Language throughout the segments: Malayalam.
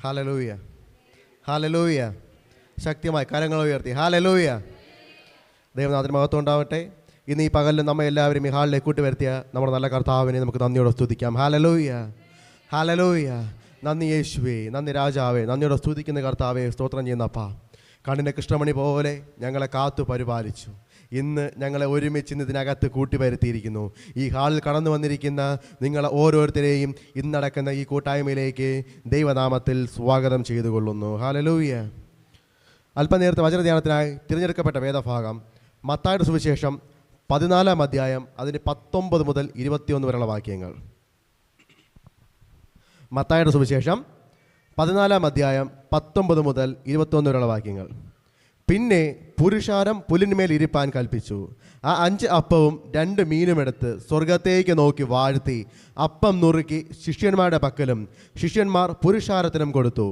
Hallelujah, hallelujah. ശക്തിയായി കരങ്ങൾ ഉയർത്തി ഹല്ലേലൂയ. ദൈവനാഥന് മഹത്വം ഉണ്ടാവട്ടെ. ഇന്ന് ഈ പകലിൽ നമ്മെ എല്ലാവരും ഈ ഹാളിലേക്ക് കൂട്ടിവരുത്തിയ നമ്മുടെ നല്ല കർത്താവിനെ നമുക്ക് നന്ദിയോടെ സ്തുതിക്കാം. Hallelujah, hallelujah. നന്ദി യേശുവേ, നന്ദി രാജാവേ, നന്ദിയോടെ സ്തുതിക്കുന്ന കർത്താവേ, സ്തോത്രം ചെയ്യുന്നപ്പാ. കണ്ണിൻ്റെ കൃഷ്ണമണി പോലെ ഞങ്ങളെ കാത്തു പരിപാലിച്ചു. ഇന്ന് ഞങ്ങളെ ഒരുമിച്ച് ഇതിനകത്ത് കൂട്ടിവരുത്തിയിരിക്കുന്നു. ഈ ഹാളിൽ കടന്നു വന്നിരിക്കുന്ന നിങ്ങളെ ഓരോരുത്തരെയും ഇന്ന് നടക്കുന്ന ഈ കൂട്ടായ്മയിലേക്ക് ദൈവനാമത്തിൽ സ്വാഗതം ചെയ്തുകൊള്ളുന്നു. ഹല്ലേലൂയ. അല്പനേരത്തെ വചനധ്യാനത്തിനായി തിരഞ്ഞെടുക്കപ്പെട്ട വേദഭാഗം മത്തായിയുടെ സുവിശേഷം 14 അധ്യായം അതിൻ്റെ 19 മുതൽ 21 വരെയുള്ള വാക്യങ്ങൾ. മത്തായിയുടെ സുവിശേഷം 14 അധ്യായം 19 മുതൽ 21 വരെയുള്ള വാക്യങ്ങൾ. പിന്നെ പുരുഷാരം പുല്ലിന്മേൽ ഇരിപ്പാൻ കൽപ്പിച്ചു. ആ 5 അപ്പവും 2 മീനും എടുത്ത് സ്വർഗത്തേക്ക് നോക്കി വാഴ്ത്തി അപ്പം നുറുക്കി ശിഷ്യന്മാരുടെ പക്കലും ശിഷ്യന്മാർ പുരുഷാരത്തിനും കൊടുത്തു.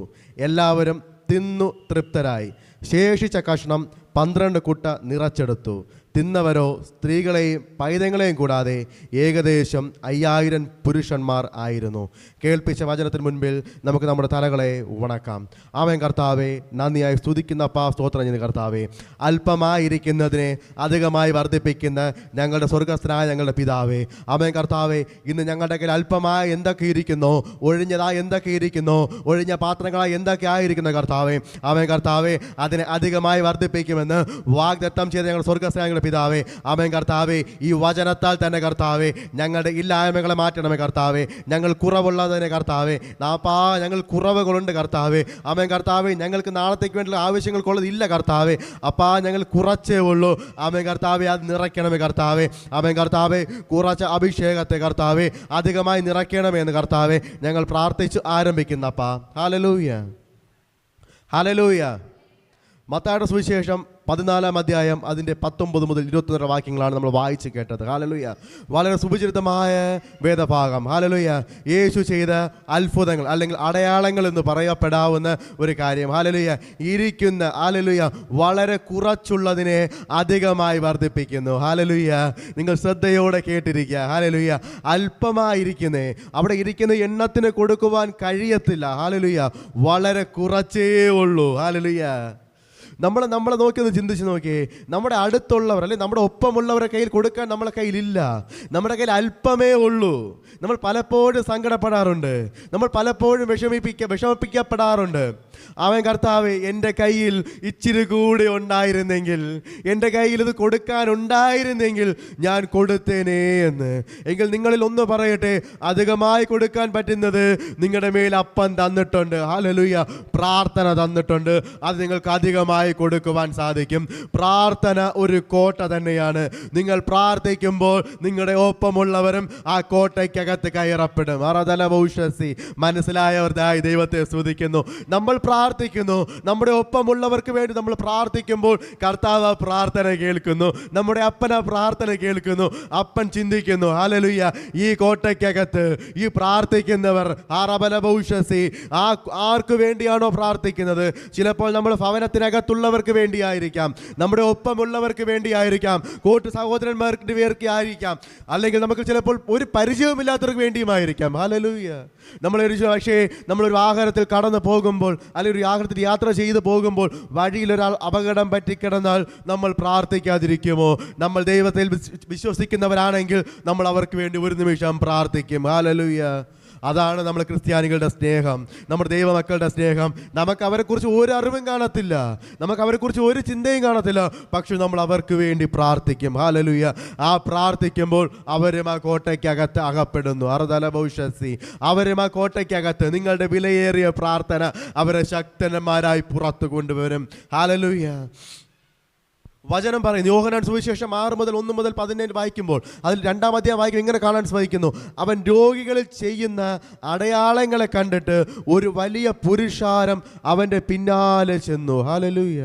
എല്ലാവരും തിന്നു തൃപ്തരായി. ശേഷിച്ച കഷ്ണം 12 കുട്ട നിറച്ചെടുത്തു. തിന്നവരോ സ്ത്രീകളെയും പൈതങ്ങളെയും കൂടാതെ ഏകദേശം 5000 പുരുഷന്മാർ ആയിരുന്നു. കേൾപ്പിച്ച വചനത്തിന് മുൻപിൽ നമുക്ക് നമ്മുടെ തലകളെ വണക്കാം. ആമേൻ. കർത്താവേ, നന്ദിയായി സ്തുതിക്കുന്ന സ്തോത്രം ചെയ്യുന്ന കർത്താവേ, അല്പമായിരിക്കുന്നതിനെ അധികമായി വർദ്ധിപ്പിക്കുന്ന ഞങ്ങളുടെ സ്വർഗസ്ഥനായ ഞങ്ങളുടെ പിതാവേ, ആമേൻ. കർത്താവേ, ഇന്ന് ഞങ്ങളുടെ കയ്യിൽ അല്പമായി എന്തൊക്കെ ഇരിക്കുന്നോ, ഒഴിഞ്ഞതായി എന്തൊക്കെ ഇരിക്കുന്നോ, ഒഴിഞ്ഞ പാത്രങ്ങളായി എന്തൊക്കെ ആയിരിക്കുന്ന കർത്താവേ, ആമേൻ. കർത്താവേ, അതിനെ അധികമായി വർദ്ധിപ്പിക്കുമെന്ന് വാഗ്ദത്തം ചെയ്ത ഞങ്ങളുടെ സ്വർഗസ്ഥനായ പിതാവേ, ആമേൻ. കർത്താവേ, ഈ വചനത്താൽ തന്നെ കർത്താവേ ഞങ്ങളുടെ ഇല്ലായ്മകളെ മാറ്റണമേ കർത്താവേ. ഞങ്ങൾ കുറവുള്ളതിനെ കർത്താവേ, ഞങ്ങൾ കുറവുകളുണ്ട് കർത്താവേ, ആമേൻ. കർത്താവേ, ഞങ്ങൾക്ക് നാളത്തേക്ക് വേണ്ടിയുള്ള ആവശ്യങ്ങൾക്കുള്ളത് ഇല്ല കർത്താവേ. അപ്പാ ഞങ്ങൾ കുറച്ചേ ഉള്ളൂ, ആമേൻ. കർത്താവേ, അത് നിറയ്ക്കണമേ കർത്താവേ, ആമേൻ. കർത്താവേ, കുറച്ച അഭിഷേകത്തെ കർത്താവേ അധികമായി നിറയ്ക്കണമേ എന്ന് കർത്താവേ ഞങ്ങൾ പ്രാർത്ഥിച്ചു ആരംഭിക്കുന്നപ്പാ. Hallelujah, hallelujah. മത്തായിയുടെ സുവിശേഷം 14 അധ്യായം അതിൻ്റെ 19 മുതൽ 21 വാക്യങ്ങളാണ് നമ്മൾ വായിച്ച് കേട്ടത്. ഹല്ലേലൂയ. വളരെ സുപരിചിതമായ വേദഭാഗം. ഹല്ലേലൂയ. യേശു ചെയ്ത അത്ഭുതങ്ങൾ അല്ലെങ്കിൽ അടയാളങ്ങൾ എന്ന് പറയപ്പെടാവുന്ന ഒരു കാര്യം. ഹല്ലേലൂയ. ഇരിക്കുന്ന ഹല്ലേലൂയ വളരെ കുറച്ചുള്ളതിനെ അധികമായി വർദ്ധിപ്പിക്കുന്നു. ഹല്ലേലൂയ. നിങ്ങൾ ശ്രദ്ധയോടെ കേട്ടിരിക്കുക. ഹല്ലേലൂയ. അല്പമായിരിക്കുന്നേ അവിടെ ഇരിക്കുന്ന എണ്ണത്തിന് കൊടുക്കുവാൻ കഴിയത്തില്ല. ഹല്ലേലൂയ. വളരെ കുറച്ചേ ഉള്ളൂ. ഹല്ലേലൂയ. നമ്മളെ നോക്കി ഒന്ന് ചിന്തിച്ച് നോക്കിയേ. നമ്മുടെ അടുത്തുള്ളവർ അല്ലെങ്കിൽ നമ്മുടെ ഒപ്പമുള്ളവരുടെ കയ്യിൽ കൊടുക്കാൻ നമ്മളെ കയ്യിലില്ല. നമ്മുടെ കയ്യിൽ അല്പമേ ഉള്ളൂ. നമ്മൾ പലപ്പോഴും സങ്കടപ്പെടാറുണ്ട്, നമ്മൾ പലപ്പോഴും വിഷമിപ്പിക്കപ്പെടാറുണ്ട്. അവൻ കർത്താവേ, എൻ്റെ കയ്യിൽ ഇച്ചിരി കൂടി ഉണ്ടായിരുന്നെങ്കിൽ, എൻ്റെ കയ്യിൽ ഇത് കൊടുക്കാനുണ്ടായിരുന്നെങ്കിൽ ഞാൻ കൊടുത്തേനേ എന്ന്. എങ്കിൽ നിങ്ങളിൽ ഒന്ന് പറയട്ടെ, അധികമായി കൊടുക്കാൻ പറ്റുന്നത് നിങ്ങളുടെ മേൽ അപ്പം തന്നിട്ടുണ്ട്. ഹല്ലേലൂയ. പ്രാർത്ഥന തന്നിട്ടുണ്ട്. അത് നിങ്ങൾക്ക് അധികമായി കൊടുക്കുവാൻ സാധിക്കും. പ്രാർത്ഥന ഒരു കോട്ട തന്നെയാണ്. നിങ്ങൾ പ്രാർത്ഥിക്കുമ്പോൾ നിങ്ങളുടെ ഒപ്പമുള്ളവരും ആ കോട്ടയ്ക്കകത്ത് കയറപ്പെടും. മനസ്സിലായവർക്കായി ദൈവത്തെ സ്തുതിക്കുന്നു. നമ്മൾ പ്രാർത്ഥിക്കുന്നു, നമ്മുടെ ഒപ്പമുള്ളവർക്ക് വേണ്ടി നമ്മൾ പ്രാർത്ഥിക്കുമ്പോൾ കർത്താവ് പ്രാർത്ഥന കേൾക്കുന്നു. നമ്മുടെ അപ്പന പ്രാർത്ഥന കേൾക്കുന്നു. അപ്പൻ ചിന്തിക്കുന്നു, ഹല്ലേലൂയ, ഈ കോട്ടയ്ക്കകത്ത് ഈ പ്രാർത്ഥിക്കുന്നവർ ആർക്ക് വേണ്ടിയാണോ പ്രാർത്ഥിക്കുന്നത്? ചിലപ്പോൾ നമ്മൾ ഭവനത്തിനകത്തുള്ളവർക്ക് വേണ്ടിയായിരിക്കാം, നമ്മുടെ ഒപ്പമുള്ളവർക്ക് വേണ്ടിയായിരിക്കാം, കൂട്ടു സഹോദരന്മാർക്ക് വേണ്ടി ആയിരിക്കാം, അല്ലെങ്കിൽ നമുക്ക് ചിലപ്പോൾ ഒരു പരിചയമില്ലാത്തവർക്ക് വേണ്ടിയുമായിരിക്കാം. ഹല്ലേലൂയ. പക്ഷേ നമ്മളൊരു വാഹനത്തിൽ കടന്നു പോകുമ്പോൾ അല്ലെങ്കിൽ ഒരു വാഹനത്തിൽ യാത്ര ചെയ്തു പോകുമ്പോൾ വഴിയിൽ ഒരാൾ അപകടം പറ്റിക്കിടന്നാൽ നമ്മൾ പ്രാർത്ഥിക്കാതിരിക്കുമോ? നമ്മൾ ദൈവത്തിൽ വിശ്വസിക്കുന്നവരാണെങ്കിൽ നമ്മൾ അവർക്ക് വേണ്ടി ഒരു നിമിഷം പ്രാർത്ഥിക്കും. ഹല്ലേലൂയ. അതാണ് നമ്മൾ ക്രിസ്ത്യാനികളുടെ സ്നേഹം, നമ്മുടെ ദൈവമക്കളുടെ സ്നേഹം. നമുക്ക് അവരെക്കുറിച്ച് ഒരു അറിവും കാണത്തില്ല, നമുക്ക് അവരെക്കുറിച്ച് ഒരു ചിന്തയും കാണത്തില്ല, പക്ഷെ നമ്മൾ അവർക്ക് വേണ്ടി പ്രാർത്ഥിക്കും. ഹല്ലേലൂയ. ആ പ്രാർത്ഥിക്കുമ്പോൾ അവരും ആ കോട്ടയ്ക്കകത്ത് അകപ്പെടുന്നു. അവരും ആ കോട്ടയ്ക്കകത്ത് നിങ്ങളുടെ വിലയേറിയ പ്രാർത്ഥന അവരെ ശക്തന്മാരായി പുറത്തു കൊണ്ടുവരും. ഹല്ലേലൂയ. വചനം പറയുന്നു, യോഹന്നാൻ സുവിശേഷം 6 മുതൽ 1 മുതൽ 17 വായിക്കുമ്പോൾ അതിൽ 2-ാം അധ്യായം വായിക്കുമ്പോൾ ഇങ്ങനെ കാണാൻ സാധിക്കുന്നു. അവൻ രോഗികളിൽ ചെയ്യുന്ന അടയാളങ്ങളെ കണ്ടിട്ട് ഒരു വലിയ പുരുഷാരം അവൻ്റെ പിന്നാലെ ചെന്നു. ഹല്ലേലൂയ.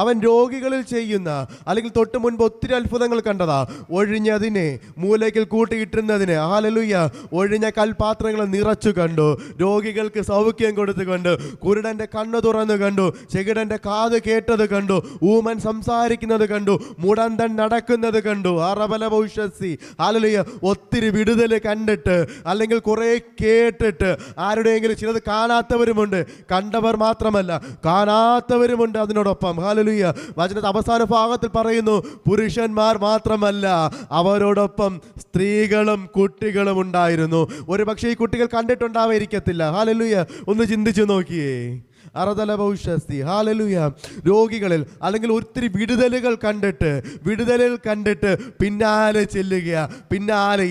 അവൻ രോഗികളിൽ ചെയ്യുന്ന അല്ലെങ്കിൽ തൊട്ട് മുൻപ് ഒത്തിരി അത്ഭുതങ്ങൾ കണ്ടതാ. ഒഴിഞ്ഞതിനെ മൂലയ്ക്കൽ കൂട്ടിയിട്ടുന്നതിനെ, ഹല്ലേലൂയ, ഒഴിഞ്ഞ കൽപാത്രങ്ങൾ നിറച്ചു കണ്ടു. രോഗികൾക്ക് സൗഖ്യം കൊടുത്തു കണ്ടു. കുരുടൻ്റെ കണ്ണ് തുറന്നു കണ്ടു. ചെകിടൻ്റെ കാത് കേട്ടത് കണ്ടു. ഊമൻ സംസാരിക്കുന്നത് സംസാരിക്കുന്നത് കണ്ടു, മുടന്തൻ നടക്കുന്നത് കണ്ടു. അറബലഭൗഷസി ഹല്ലേലൂയ. ഒത്തിരി വിടുതൽ കണ്ടിട്ട് അല്ലെങ്കിൽ കുറെ കേട്ടിട്ട് ആരുടെയെങ്കിലും ചിലത് കാണാത്തവരുമുണ്ട്, കണ്ടവർ മാത്രമല്ല കാണാത്തവരുമുണ്ട് അതിനോടൊപ്പം. ഹല്ലേലൂയ. വചനത്തിന്റെ അവസാന ഭാഗത്തിൽ പറയുന്നു, പുരുഷന്മാർ മാത്രമല്ല അവരോടൊപ്പം സ്ത്രീകളും കുട്ടികളും ഉണ്ടായിരുന്നു. ഒരു പക്ഷേ ഈ കുട്ടികൾ കണ്ടിട്ടുണ്ടാവായിരിക്കത്തില്ല. ഹല്ലേലൂയ. ഒന്ന് ചിന്തിച്ചു നോക്കിയേ. ഹല്ലേലൂയ. രോഗികളിൽ അല്ലെങ്കിൽ ഒത്തിരി വിടുതലുകൾ കണ്ടിട്ട് പിന്നാലെ ചെല്ലുക,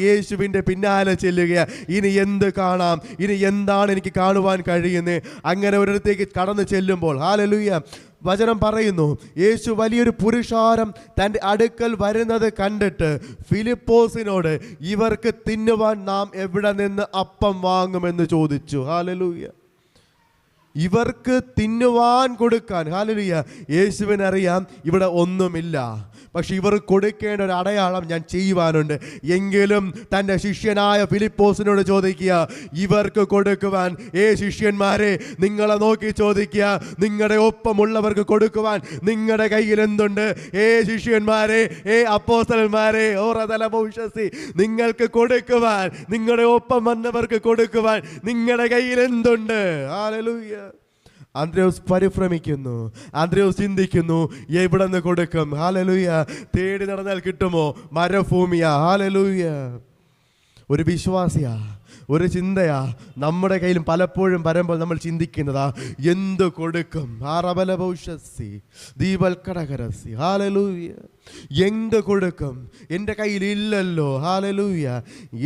യേശുവിൻ്റെ പിന്നാലെ ചെല്ലുക. ഇനി എന്ത് കാണാം, ഇനി എന്താണ് എനിക്ക് കാണുവാൻ കഴിയുന്നത്? അങ്ങനെ ഒരിടത്തേക്ക് കടന്നു ചെല്ലുമ്പോൾ ഹല്ലേലൂയ വചനം പറയുന്നു, യേശു വലിയൊരു പുരുഷാരം തൻ്റെ അടുക്കൽ വരുന്നത് കണ്ടിട്ട് ഫിലിപ്പോസിനോട്, ഇവർക്ക് തിന്നുവാൻ നാം എവിടെ നിന്ന് അപ്പം വാങ്ങുമെന്ന് ചോദിച്ചു. ഹല്ലേലൂയ. ഇവർക്ക് തിന്നുവാൻ കൊടുക്കാൻ. ഹല്ലേലൂയ. യേശുവിനറിയാം ഇവിടെ ഒന്നുമില്ല, പക്ഷെ ഇവർ കൊടുക്കേണ്ട ഒരു അടയാളം ഞാൻ ചെയ്യുവാനുണ്ട്. എങ്കിലും തൻ്റെ ശിഷ്യനായ ഫിലിപ്പോസിനോട് ചോദിക്കുക, ഇവർക്ക് കൊടുക്കുവാൻ. ശിഷ്യന്മാരെ, നിങ്ങളെ നോക്കി ചോദിക്കുക, നിങ്ങളുടെ ഒപ്പമുള്ളവർക്ക് കൊടുക്കുവാൻ നിങ്ങളുടെ കയ്യിൽ എന്തുണ്ട്? ശിഷ്യന്മാരെ, അപ്പോസ്തലന്മാരെ, നിങ്ങൾക്ക് കൊടുക്കുവാൻ, നിങ്ങളുടെ ഒപ്പം വന്നവർക്ക് കൊടുക്കുവാൻ നിങ്ങളുടെ കയ്യിൽ എന്തുണ്ട്? ഹല്ലേലൂയ. ആന്ത്രോസ് പരിഭ്രമിക്കുന്നു. ആന്ത്രോസ് ചിന്തിക്കുന്നു, എവിടെ നിന്ന് കൊടുക്കും? ഹല്ലേലൂയ. തേടി നടന്നാൽ കിട്ടുമോ? മരുഭൂമിയാ. ഹല്ലേലൂയ. ഒരു വിശ്വാസിയാ, ഒരു ചിന്തയാ നമ്മുടെ കയ്യിലും പലപ്പോഴും വരുമ്പോൾ നമ്മൾ ചിന്തിക്കുന്നതാ, എന്ത് കൊടുക്കും? ഹല്ലേലൂയ. എന്ത് കൊടുക്കും? എൻ്റെ കയ്യിൽ ഇല്ലല്ലോ. ഹല്ലേലൂയ.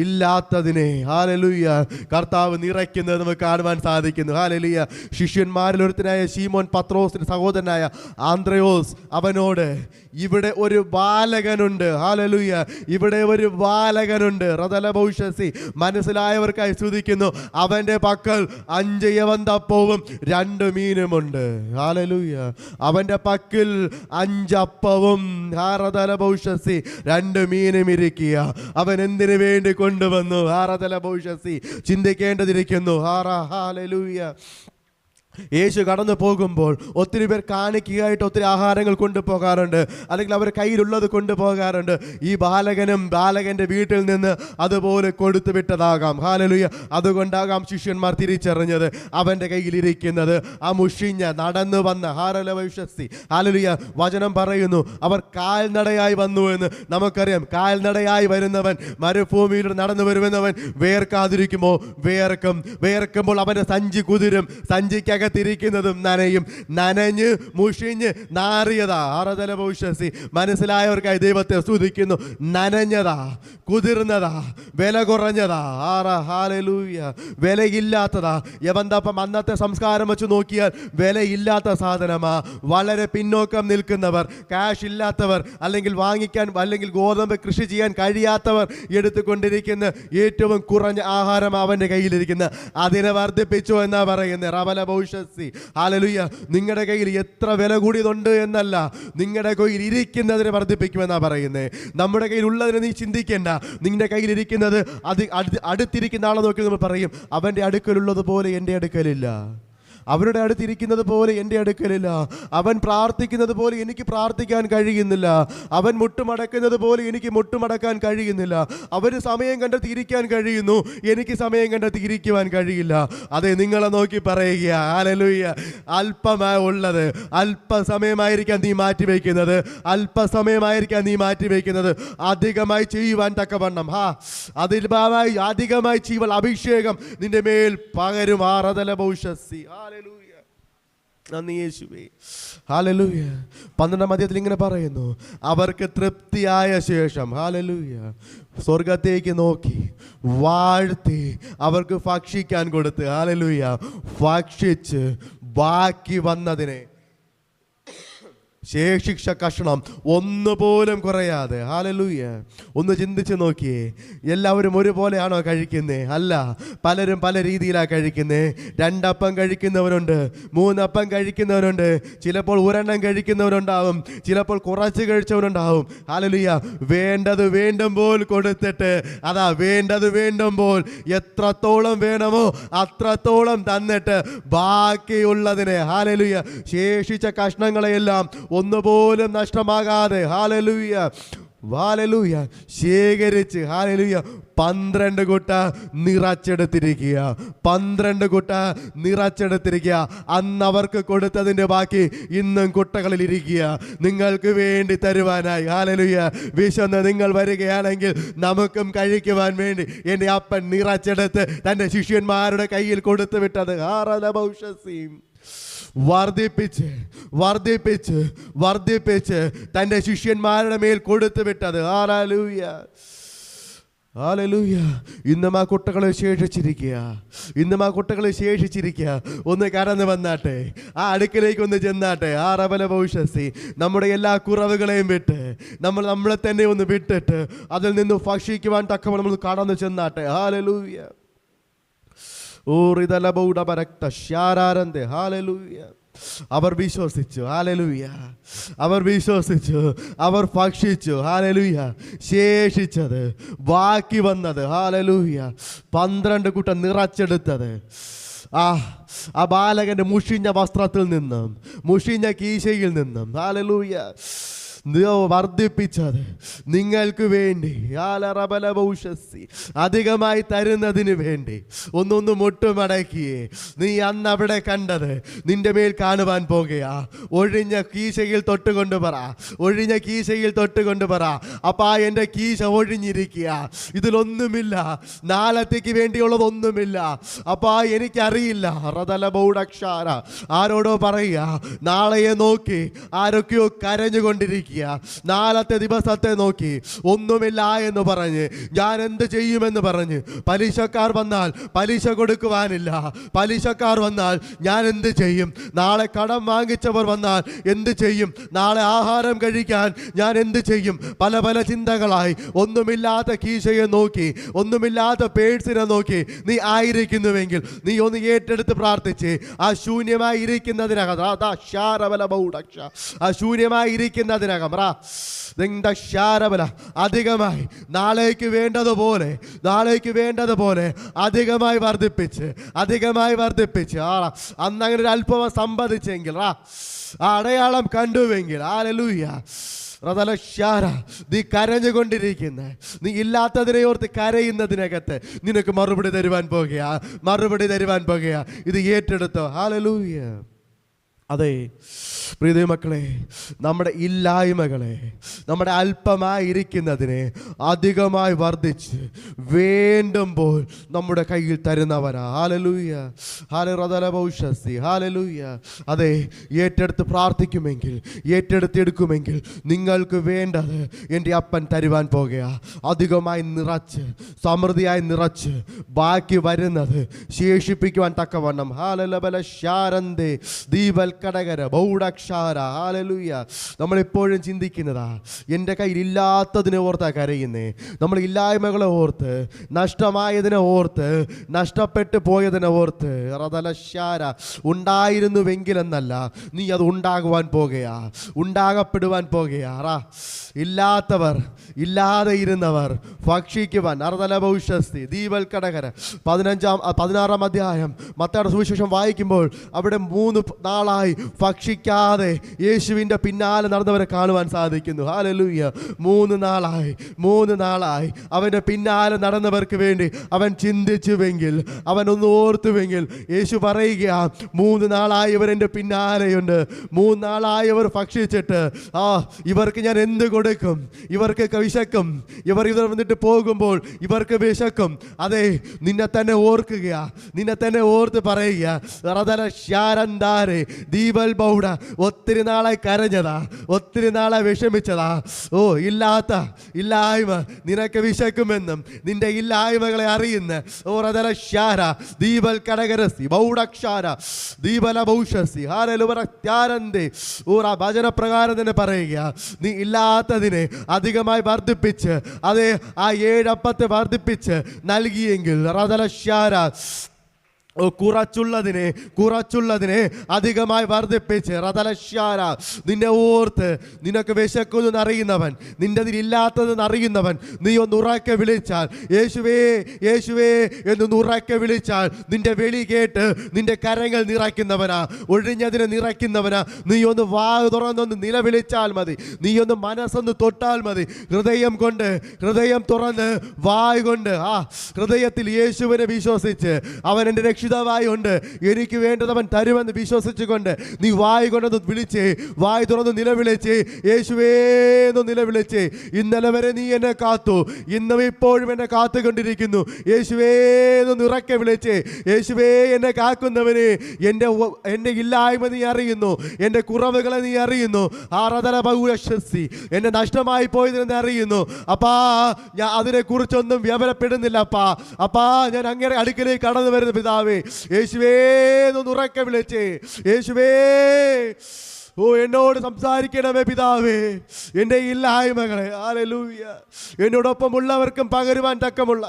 ഇല്ലാത്തതിനെ ഹല്ലേലൂയ കർത്താവ് നിറയ്ക്കുന്നത് നമുക്ക് കാണുവാൻ സാധിക്കുന്നു. ഹല്ലേലൂയ. ശിഷ്യന്മാരിൽ ഒരുത്തനായ ശീമോൻ പത്രോസിന്റെ സഹോദരനായ ആന്ത്രയോസ് അവനോട്, ഇവിടെ ഒരു ബാലകനുണ്ട്. ഹല്ലേലൂയ. ഇവിടെ ഒരു ബാലകനുണ്ട്. റദലഭൗഷസി. മനസ്സിലായവർക്കായി സ്തുതിക്കുന്നു. അവന്റെ പക്കൽ 5 യവന്തപ്പവും 2 മീനുമുണ്ട്. ഹല്ലേലൂയ. അവന്റെ പക്കൽ 5 അപ്പവും 2 മീനും ഇരിക്കുക. അവൻ എന്തിനു വേണ്ടി കൊണ്ടുവന്നു? ചിന്തിക്കേണ്ടതിരിക്കുന്നു. ഹല്ലേലൂയ. യേശു കടന്നു പോകുമ്പോൾ ഒത്തിരി പേർ കാണിക്കുകയായിട്ട് ഒത്തിരി ആഹാരങ്ങൾ കൊണ്ടുപോകാറുണ്ട്, അല്ലെങ്കിൽ അവർ കയ്യിലുള്ളത് കൊണ്ടുപോകാറുണ്ട്. ഈ ബാലകൻ്റെ വീട്ടിൽ നിന്ന് അതുപോലെ കൊടുത്തു വിട്ടതാകാം. ഹല്ലേലൂയ. അതുകൊണ്ടാകാം ശിഷ്യന്മാർ തിരിച്ചറിഞ്ഞത് അവൻ്റെ കയ്യിലിരിക്കുന്നത് ആ മുഷിഞ്ഞ നടന്നു വന്ന ഹല്ലേലൂയ. വചനം പറയുന്നു, അവർ കാൽനടയായി വന്നു എന്ന് നമുക്കറിയാം. കാൽനടയായി വരുന്നവൻ, മരുഭൂമിയിൽ നടന്നു വരുന്നവൻ വേർക്കാതിരിക്കുമോ? വേർക്കുമ്പോൾ അവൻ്റെ സഞ്ചി കുതിരും. സഞ്ചിക്കകത്തിരിക്കുന്നതും നനയും. നനഞ്ഞ് മുഷിഞ്ഞ് നാറിയതാ. ആറതലഭൗഷസി. മനസ്സിലായവർക്കായി ദൈവത്തെ സ്തുതിക്കുന്നു. നനഞ്ഞതാ, കുതിർന്നതാ, വില കുറഞ്ഞതാ. ഹല്ലേലൂയ. വിലയില്ലാത്തതാ. യവന്തപ്പം അന്നത്തെ സംസ്കാരം വെച്ച് നോക്കിയാൽ വിലയില്ലാത്ത സാധനമാ. വളരെ പിന്നോക്കം നിൽക്കുന്നവർ, കാശ് ഇല്ലാത്തവർ, അല്ലെങ്കിൽ വാങ്ങിക്കാൻ, അല്ലെങ്കിൽ ഗോതമ്പ് കൃഷി ചെയ്യാൻ കഴിയാത്തവർ എടുത്തുകൊണ്ടിരിക്കുന്ന ഏറ്റവും കുറഞ്ഞ ആഹാരം അവൻ്റെ കയ്യിലിരിക്കുന്ന, അതിനെ വർദ്ധിപ്പിച്ചു എന്നാ പറയുന്നത്. റബലഭൗഷസി. ഹല്ലേലൂയ. നിങ്ങളുടെ കയ്യിൽ എത്ര വില കൂടിയതുണ്ട് എന്നല്ല, നിങ്ങളുടെ കയ്യിൽ ഇരിക്കുന്നതിനെ വർദ്ധിപ്പിക്കുമെന്നാ പറയുന്നത്. നമ്മുടെ കയ്യിൽ ഉള്ളതിനെ നീ ചിന്തിക്കേണ്ട. നിങ്ങളുടെ കയ്യിലിരിക്കുന്നത് അത് അടുത്തിരിക്കുന്ന ആളെ നോക്കി നമ്മൾ പറയും, അവൻ്റെ അടുക്കലുള്ളത് പോലെ എൻ്റെ അടുക്കലില്ല. അവരുടെ അടുത്തിരിക്കുന്നത് പോലെ എൻ്റെ അടുക്കലില്ല. അവൻ പ്രാർത്ഥിക്കുന്നത് പോലെ എനിക്ക് പ്രാർത്ഥിക്കാൻ കഴിയുന്നില്ല. അവൻ മുട്ടുമടക്കുന്നത് പോലെ എനിക്ക് മുട്ടുമടക്കാൻ കഴിയുന്നില്ല. അവന് സമയം കണ്ടെത്തി ഇരിക്കാൻ കഴിയുന്നു, എനിക്ക് സമയം കണ്ടെത്തി ഇരിക്കുവാൻ കഴിയില്ല. അതെ, നിങ്ങളെ നോക്കി പറയുക. ഹല്ലേലൂയ. അല്പമായി ഉള്ളത് അല്പസമയമായിരിക്കാൻ നീ മാറ്റിവെക്കുന്നത്, അല്പസമയമായിരിക്കാൻ നീ മാറ്റിവെക്കുന്നത് അധികമായി ചെയ്യുവാൻ തക്കവണ്ണം അതിൽഭാവമായി അധികമായി ചെയ്യുവാൻ അഭിഷേകം നിന്റെ മേൽ പകരും. ആറതലഭൗഷസി. ഹല്ലേലൂയ. നന്ദി യേശുവേ. ഹല്ലേലൂയ. 12-ാം അധ്യായത്തിൽ ഇങ്ങനെ പറയുന്നു, അവർക്ക് തൃപ്തിയായ ശേഷം ഹല്ലേലൂയ സ്വർഗത്തേക്ക് നോക്കി വാഴ്ത്തി അവർക്ക് ഭക്ഷിക്കാൻ കൊടുത്ത് ഹല്ലേലൂയ ഭക്ഷിച്ച് ബാക്കി വന്നതിനെ ശേഷിച്ച കഷണം ഒന്നുപോലും കുറയാതെ. ഹല്ലേലൂയ. ഒന്ന് ചിന്തിച്ച് നോക്കിയേ. എല്ലാവരും ഒരുപോലെയാണോ കഴിക്കുന്നത്? അല്ല, പലരും പല രീതിയിലാണ് കഴിക്കുന്നത്. 2 അപ്പം കഴിക്കുന്നവരുണ്ട്, 3 അപ്പം കഴിക്കുന്നവരുണ്ട്, ചിലപ്പോൾ 1 കഴിക്കുന്നവരുണ്ടാവും, ചിലപ്പോൾ കുറച്ച് കഴിച്ചവരുണ്ടാവും. ഹല്ലേലൂയ. വേണ്ടത് വേണ്ടുമ്പോൾ കൊടുത്തിട്ട്, അതാ വേണ്ടത് വേണ്ടുമ്പോൾ എത്രത്തോളം വേണമോ അത്രത്തോളം തന്നിട്ട് ബാക്കിയുള്ളതിനെ ഹല്ലേലൂയ ശേഷിച്ച കഷ്ണങ്ങളെയെല്ലാം ഒന്നുപോലും നഷ്ടമാകാതെ ഹല്ലേലൂയ ഹല്ലേലൂയ ശേഖരിച്ച് ഹല്ലേലൂയ 12 കുട്ട നിറച്ചെടുത്തിരിക്കുക. 12 കുട്ട നിറച്ചെടുത്തിരിക്കുക. അന്ന് അവർക്ക് കൊടുത്തതിൻ്റെ ബാക്കി ഇന്നും കുട്ടകളിൽ ഇരിക്കുക, നിങ്ങൾക്ക് വേണ്ടി തരുവാനായി. ഹല്ലേലൂയ. വിശന്ന് നിങ്ങൾ വരികയാണെങ്കിൽ നമുക്കും കഴിക്കുവാൻ വേണ്ടി എൻ്റെ അപ്പൻ നിറച്ചെടുത്ത് തൻ്റെ ശിഷ്യന്മാരുടെ കയ്യിൽ കൊടുത്തു വിട്ടത്. വർദ്ധിപ്പിച്ച് വർദ്ധിപ്പിച്ച് വർദ്ധിപ്പിച്ച് തൻ്റെ ശിഷ്യന്മാരുടെ മേൽ കൊടുത്തു വിട്ടത്. Hallelujah hallelujah. ഇന്നും ആ കുട്ടകളെ ശേഷിച്ചിരിക്കുക, ഇന്നും ആ കുട്ടകളെ ശേഷിച്ചിരിക്കുക. ഒന്ന് കടന്നു വന്നാട്ടെ, ആ അടുക്കിലേക്ക് ഒന്ന് ചെന്നാട്ടെ. ആ റബല ഭവിഷ്യസി നമ്മുടെ എല്ലാ കുറവുകളെയും വിട്ട് നമ്മളെ തന്നെ ഒന്ന് വിട്ടിട്ട് അതിൽ നിന്ന് ഭക്ഷിക്കുവാൻ തക്കവണ്ണം നമ്മൾ കടന്നു ചെന്നാട്ടെ. ഹല്ലേലൂയ. അവർ വിശ്വസിച്ചു. ഹല്ലേലൂയ. അവർ വിശ്വസിച്ചു, അവർ ഭക്ഷിച്ചു. ഹല്ലേലൂയ. ശേഷിച്ചത്, ബാക്കി വന്നത്, ഹല്ലേലൂയ, 12 കുട്ട നിറച്ചെടുത്തത് ആ ബാലകന്റെ മുഷിഞ്ഞ വസ്ത്രത്തിൽ നിന്നും മുഷിഞ്ഞ കീശയിൽ നിന്നും ഹല്ലേലൂയ വർദ്ധിപ്പിച്ചത് നിങ്ങൾക്ക് വേണ്ടി അധികമായി തരുന്നതിന് വേണ്ടി ഒന്നൊന്ന് മുട്ടുമടക്കിയേ. നീ അന്ന് അവിടെ കണ്ടത് നിന്റെ മേൽ കാണുവാൻ പോകുകയാ. ഒഴിഞ്ഞ കീശയിൽ തൊട്ടുകൊണ്ട് പറ, ഒഴിഞ്ഞ കീശയിൽ തൊട്ടുകൊണ്ട് പറ, അപ്പാ എൻ്റെ കീശ ഒഴിഞ്ഞിരിക്കുക, ഇതിലൊന്നുമില്ല, നാളത്തേക്ക് വേണ്ടിയുള്ളതൊന്നുമില്ല. അപ്പാ എനിക്കറിയില്ല. റതലബൗഡക്ഷാര ആരോടോ പറയുക, നാളെയെ നോക്കി ആരൊക്കെയോ കരഞ്ഞുകൊണ്ടിരിക്കുക, നാളത്തെ ദിവസത്തെ നോക്കി ഒന്നുമില്ല എന്ന് പറഞ്ഞ് ഞാൻ എന്ത് ചെയ്യുമെന്ന് പറഞ്ഞ് പലിശക്കാർ വന്നാൽ പലിശ കൊടുക്കുവാനില്ല, പലിശക്കാർ വന്നാൽ ഞാൻ എന്ത് ചെയ്യും, നാളെ കടം വാങ്ങിച്ചവർ വന്നാൽ എന്ത് ചെയ്യും, നാളെ ആഹാരം കഴിക്കാൻ ഞാൻ എന്ത് ചെയ്യും, പല പല ചിന്തകളായി ഒന്നുമില്ലാത്ത കീശയെ നോക്കി, ഒന്നുമില്ലാത്ത പേഴ്സിനെ നോക്കി നീ ആയിരിക്കുന്നുവെങ്കിൽ നീ ഒന്ന് ഏറ്റെടുത്ത് പ്രാർത്ഥിച്ച് ആ ശൂന്യമായി ഇരിക്കുന്നതിനകം, ആ ശൂന്യമായി ഇരിക്കുന്നതിനകം അധികമായി നാളേക്ക് വേണ്ടതുപോലെ, നാളേക്ക് വേണ്ടതുപോലെ അധികമായി വർദ്ധിപ്പിച്ച്, അധികമായി വർദ്ധിപ്പിച്ച് അന്നങ്ങനെ ഒരു അല്പം സമ്പാദിച്ചെങ്കിൽ, ആ അടയാളം കണ്ടുവെങ്കിൽ, ഹല്ലേലൂയ, നീ കരഞ്ഞുകൊണ്ടിരിക്കുന്ന, നീ ഇല്ലാത്തതിനെ ഓർത്ത് കരയുന്നതിനകത്ത് നിനക്ക് മറുപടി തരുവാൻ പോകുക, മറുപടി തരുവാൻ പോകുക. ഇത് ഏറ്റെടുത്തോ. ഹല്ലേലൂയ. അതെ പ്രിയ മക്കളെ, നമ്മുടെ ഇല്ലായ്മകളെ, നമ്മുടെ അല്പമായിരിക്കുന്നതിനെ അധികമായി വർദ്ധിച്ച് വേണ്ടുമ്പോൾ നമ്മുടെ കയ്യിൽ തരുന്നവനാ. ഹല്ലേലൂയ. ഹല്ലേലൂയ. അതെ, ഏറ്റെടുത്ത് പ്രാർത്ഥിക്കുമെങ്കിൽ, ഏറ്റെടുത്തെടുക്കുമെങ്കിൽ നിങ്ങൾക്ക് വേണ്ടത് എൻ്റെ അപ്പൻ തരുവാൻ പോകുക. അധികമായി നിറച്ച്, സമൃദ്ധിയായി നിറച്ച്, ബാക്കി വരുന്നത് ശേഷിപ്പിക്കുവാൻ തക്കവണ്ണം. ഹാലലബലശാരന്തേ ദീപൽക്കടകര ബൗഡക്ഷാര. ഹല്ലേലൂയ. നമ്മളിപ്പോഴും ചിന്തിക്കുന്നതാ, എൻ്റെ കയ്യിൽ ഇല്ലാത്തതിനെ ഓർത്താ കരയുന്നേ. നമ്മൾ ഇല്ലായ്മകളെ ഓർത്ത്, നഷ്ടമായതിനെ ഓർത്ത്, നഷ്ടപ്പെട്ടു പോയതിനെ ഓർത്ത്. റദലശാര ഉണ്ടായിരുന്നുവെങ്കിലെന്നല്ല, നീ അത് ഉണ്ടാകുവാൻ പോകുകയാ, ഉണ്ടാകപ്പെടുവാൻ പോകുകയാ. ഇല്ലാത്തവർ, ഇല്ലാതെ ഇരുന്നവർ ഭക്ഷിക്കുവാൻ. അർദ്ധലഭൗഷസ്തി ദീപൽക്കടകര 16-ാം അധ്യായം മത്തായിയുടെ സുവിശേഷം വായിക്കുമ്പോൾ അവിടെ 3 നാളായി ഭക്ഷിക്കാതെ യേശുവിൻ്റെ പിന്നാലെ നടന്നവരെ കാണുവാൻ സാധിക്കുന്നു. ഹല്ലേലൂയ. 3 നാളായി അവൻ്റെ പിന്നാലെ നടന്നവർക്ക് വേണ്ടി അവൻ ചിന്തിച്ചുവെങ്കിൽ, അവൻ ഒന്ന് ഓർത്തുവെങ്കിൽ, യേശു പറയുക, 3 നാളായി ഇവർ എൻ്റെ പിന്നാലെയുണ്ട്, 3 നാളായി ഇവർ ഭക്ഷിച്ചിട്ട് ഇവർക്ക് ഞാൻ എന്ത് കൊടുക്കും, ഇവർക്ക് വിശക്കും, ഇവർ വന്നിട്ട് പോകുമ്പോൾ ഇവർക്ക് വിശക്കും. അതെ, നിന്നെ തന്നെ ഓർക്കുക, നിന്നെ തന്നെ ഓർത്ത് പറയുക. ദീപൽ ബൗഡ ഒത്തിരി നാളായി കരഞ്ഞതാ, ഒത്തിരി നാളായി വിഷമിച്ചതാ. ഓ, ഇല്ലായ്മ നിനക്ക് വിശക്കുമെന്നും നിന്റെ ഇല്ലായ്മകളെ അറിയുന്ന ദീപൽ കടകരസി ബൗഡക്ഷാര ദീപല ഭൗഷസി ഹാരലുവരത്യാരന്തേ ഭജനപ്രകാരം തന്നെ പറയുക, നീ ഇല്ലാത്തതിനെ അധികമായി വർദ്ധിപ്പിച്ച്, അതേ ആ 7 അപ്പത്തെ വർദ്ധിപ്പിച്ച് നൽകിയെങ്കിൽ കുറച്ചുള്ളതിനെ അധികമായി വർദ്ധിപ്പിച്ച് റതലശ്യാര നിന്നെ ഓർത്ത് നിനക്ക് വിശക്കുന്നു അറിയുന്നവൻ, നിന്റെ ഇല്ലാത്തതെന്ന് അറിയുന്നവൻ, നീ ഒന്ന് ഉറക്കെ വിളിച്ചാൽ യേശുവേ യേശുവേ എന്ന് ഉറക്കെ വിളിച്ചാൽ നിന്റെ വിളി കേട്ട് നിന്റെ കരങ്ങൾ നിറയ്ക്കുന്നവനാ, ഒഴിഞ്ഞതിനെ നിറയ്ക്കുന്നവനാ. നീ ഒന്ന് വായു തുറന്നൊന്ന് നിലവിളിച്ചാൽ മതി, നീ ഒന്ന് മനസ്സൊന്ന് തൊട്ടാൽ മതി. ഹൃദയം തുറന്ന് വായു കൊണ്ട് ഹൃദയത്തിൽ യേശുവിനെ വിശ്വസിച്ച് അവൻ എൻ്റെ രക്ഷിതാവായി ഉണ്ട്, എനിക്ക് വേണ്ടത് അവൻ തരുമെന്ന് വിശ്വസിച്ചുകൊണ്ട് നീ വായു കൊണ്ടൊന്ന് വിളിച്ചേ, വായു തുറന്ന് നിലവിളിച്ചേ, യേശുവേന്ന് നിലവിളിച്ചേ. ഇന്നലെ വരെ നീ എന്നെ കാത്തു, ഇന്നും ഇപ്പോഴും എന്നെ കാത്തുകൊണ്ടിരിക്കുന്നു. യേശുവേന്ന് ഉറക്കെ വിളിച്ചേ. യേശുവേ എന്നെ കാക്കുന്നവനെ, എൻ്റെ ഇല്ലായ്മ നീ അറിയുന്നു, എൻ്റെ കുറവുകളെ നീ അറിയുന്നു. എന്നെ നഷ്ടമായി പോയതിനെ അറിയുന്നു. അപ്പാ ഞാൻ അതിനെക്കുറിച്ചൊന്നും വ്യവരപ്പെടുന്നില്ല. അപ്പാ ഞാൻ അങ്ങനെ അടുക്കലേക്ക് കടന്നു വരുന്ന പിതാവേ, യേശുവേ എന്നൊന്ന് ഉറക്കെ വിളിച്ചേ. യേശുവേ എന്നോട് സംസാരിക്കണമേ പിതാവേ, എൻ്റെ ഇല്ലായ്മകളെ ഹല്ലേലൂയ എന്നോടൊപ്പം ഉള്ളവർക്കും പകരുവാൻ തക്കമുള്ള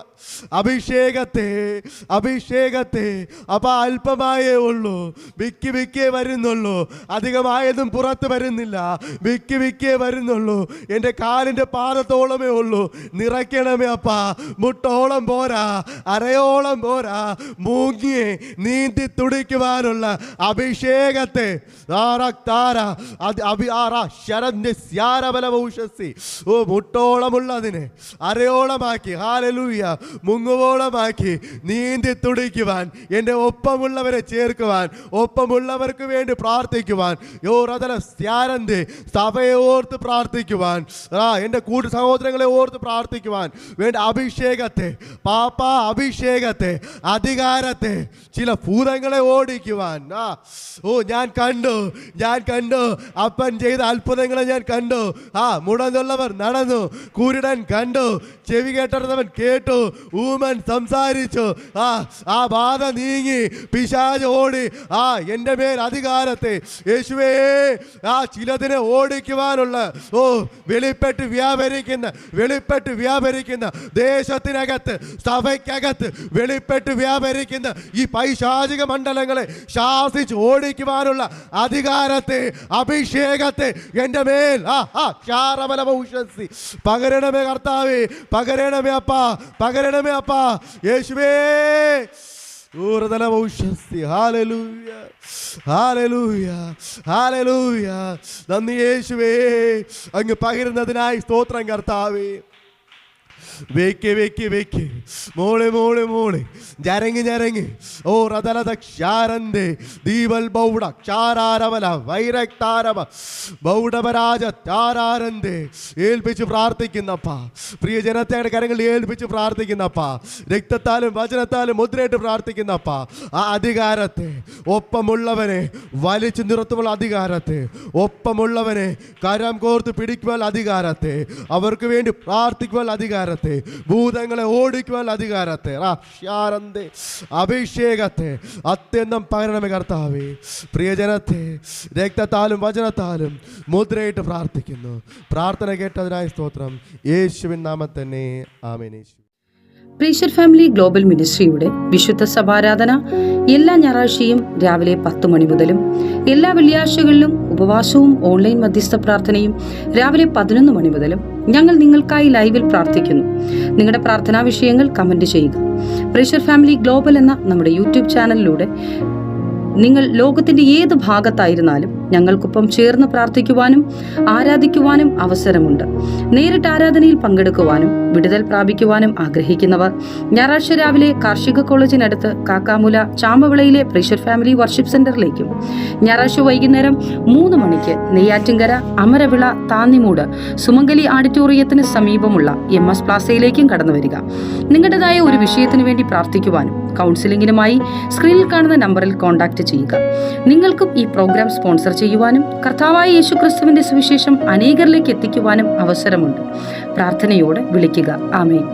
അഭിഷേകത്തെ അപ്പ അല്പമായേ ഉള്ളൂ, വിക്കി വരുന്നുള്ളൂ, അധികമായതും പുറത്ത് വരുന്നില്ല, വിക്കി വരുന്നുള്ളൂ. എൻ്റെ കാലിൻ്റെ പാദത്തോളമേ ഉള്ളൂ, നിറയ്ക്കണമേ അപ്പാ. മുട്ടോളം പോരാ, അരയോളം പോരാ, മൂങ്ങി നീന്തി തുടിക്കുവാനുള്ള അഭിഷേകത്തെ മുട്ടോളമുള്ളതിനെ അരയോളമാക്കി, ഹല്ലേലൂയ മുങ്ങുവോളമാക്കി നീന്തി തുടിക്കുവാൻ, എൻ്റെ ഒപ്പമുള്ളവരെ ചേർക്കുവാൻ, ഒപ്പമുള്ളവർക്ക് വേണ്ടി പ്രാർത്ഥിക്കുവാൻ, സഭയെ ഓർത്ത് പ്രാർത്ഥിക്കുവാൻ, എൻ്റെ കൂട്ടു സഹോദരങ്ങളെ ഓർത്ത് പ്രാർത്ഥിക്കുവാൻ വേണ്ട അഭിഷേകത്തെ, അഭിഷേകത്തെ, അധികാരത്തെ, ചില ഭൂതങ്ങളെ ഓടിക്കുവാൻ. ഞാൻ കണ്ടു അപ്പൻ ചെയ്ത അത്ഭുതങ്ങളെ ഞാൻ കണ്ടു. മുടന്നുള്ളവർ നടന്നു, കുരുടൻ കണ്ടു, ചെവി കേട്ടവൻ കേട്ടു, ഊമൻ സംസാരിച്ചു, ആ ബാധ നീങ്ങി, പിശാച് ഓടി. എൻ്റെ മേൽ അധികാരത്തെ യേശുവേ ചിലതിനെ ഓടിക്കുവാനുള്ള വെളിപ്പെട്ട് വ്യാപരിക്കുന്ന ദേശത്തിനകത്ത്, സഭയ്ക്കകത്ത് വെളിപ്പെട്ട് വ്യാപരിക്കുന്ന ഈ പൈശാചിക മണ്ഡലങ്ങളെ ശാസിച്ച് ഓടിക്കുവാനുള്ള അധികാരത്തെ, അഭിഷേകത്തെ എൻ്റെ മേൽ പകരണമേ കർത്താവേ, പകരണമേ അപ്പാ യേശുവേ. നന്ദി യേശുവേ, അങ്ങ് പകരുന്നതിനായി സ്തോത്രം കർത്താവേ. വെക്ക് മോളെ ഞരങ്ങി ദീപൽ ബൗഡ ക്ഷാരാരവല വൈരക്താരവ ബൗഡപരാജ താരാരന്തെ ഏൽപ്പിച്ച് പ്രാർത്ഥിക്കുന്നപ്പാ. പ്രിയ ജനതയുടെ കരങ്ങളിൽ ഏൽപ്പിച്ച് പ്രാർത്ഥിക്കുന്നപ്പാ. രക്തത്താലും വചനത്താലും മുദ്രയിട്ട് പ്രാർത്ഥിക്കുന്നപ്പാ. ആ അധികാരത്തെ, ഒപ്പമുള്ളവനെ വലിച്ചു നിർത്തുമ്പോൾ അധികാരത്തെ, ഒപ്പമുള്ളവനെ കരം കോർത്ത് പിടിക്കുവാൻ അധികാരത്തെ, അവർക്ക് വേണ്ടി പ്രാർത്ഥിക്കുവാൻ അധികാരത്തെ, ഭൂതങ്ങളെ ഓടിക്കുവാൻ അധികാരത്തെ, അഭിഷേകത്തെ അത്യന്തം പകരണമേ കർത്താവേ. പ്രിയജനത്തെ രക്തത്താലും വചനത്താലും മുദ്രയിട്ട് പ്രാർത്ഥിക്കുന്നു. പ്രാർത്ഥന കേട്ടതിനായി സ്തോത്രം. യേശുവിൻ നാമത്തിൽ തന്നെ ആമേൻ. പ്രീഷർ ഫാമിലി ഗ്ലോബൽ മിനിസ്ട്രിയുടെ വിശുദ്ധ സഭാരാധന എല്ലാ ഞായറാഴ്ചയും രാവിലെ 10 മണി മുതലും എല്ലാ വെള്ളിയാഴ്ചകളിലും ഉപവാസവും ഓൺലൈൻ മധ്യസ്ഥ പ്രാർത്ഥനയും രാവിലെ 11 മണി മുതലും ഞങ്ങൾ നിങ്ങൾക്കായി ലൈവിൽ പ്രാർത്ഥിക്കുന്നു. നിങ്ങളുടെ പ്രാർത്ഥനാ വിഷയങ്ങൾ കമന്റ് ചെയ്യുക. പ്രീഷർ ഫാമിലി ഗ്ലോബൽ എന്ന നമ്മുടെ യൂട്യൂബ് ചാനലിലൂടെ നിങ്ങൾ ലോകത്തിന്റെ ഏത് ഭാഗത്തായിരുന്നാലും ഞങ്ങൾക്കൊപ്പം ചേർന്ന് പ്രാർത്ഥിക്കുവാനും ആരാധിക്കുവാനും അവസരമുണ്ട്. നേരിട്ട് ആരാധനയിൽ പങ്കെടുക്കുവാനും വിടുതൽ പ്രാപിക്കുവാനും ആഗ്രഹിക്കുന്നവർ ഞായറാഴ്ച രാവിലെ കാർഷിക കോളേജിനടുത്ത് കാക്കാമുല ചാമ്പവിളയിലെ പ്രീഷർ ഫാമിലി വർഷിപ്പ് സെന്ററിലേക്കും ഞായറാഴ്ച വൈകുന്നേരം 3 മണിക്ക് നെയ്യാറ്റിൻകര അമരവിള താന്നിമൂട് സുമംഗലി ഓഡിറ്റോറിയത്തിന് സമീപമുള്ള MS പ്ലാസയിലേക്കും കടന്നു വരിക. നിങ്ങളുടേതായ ഒരു വിഷയത്തിന് വേണ്ടി പ്രാർത്ഥിക്കുവാനും കൗൺസിലിംഗിനുമായി സ്ക്രീനിൽ കാണുന്ന നമ്പറിൽ കോൺടാക്ട് ചെയ്യുക. നിങ്ങൾക്കും ഈ പ്രോഗ്രാം സ്പോൺസർ ചെയ്യുവാനും കർത്താവായ യേശുക്രിസ്തുവിന്റെ സുവിശേഷം അനേകരിലേക്ക് എത്തിക്കുവാനും അവസരമുണ്ട്. പ്രാർത്ഥനയോടെ വിളിക്കുക. ആമേൻ.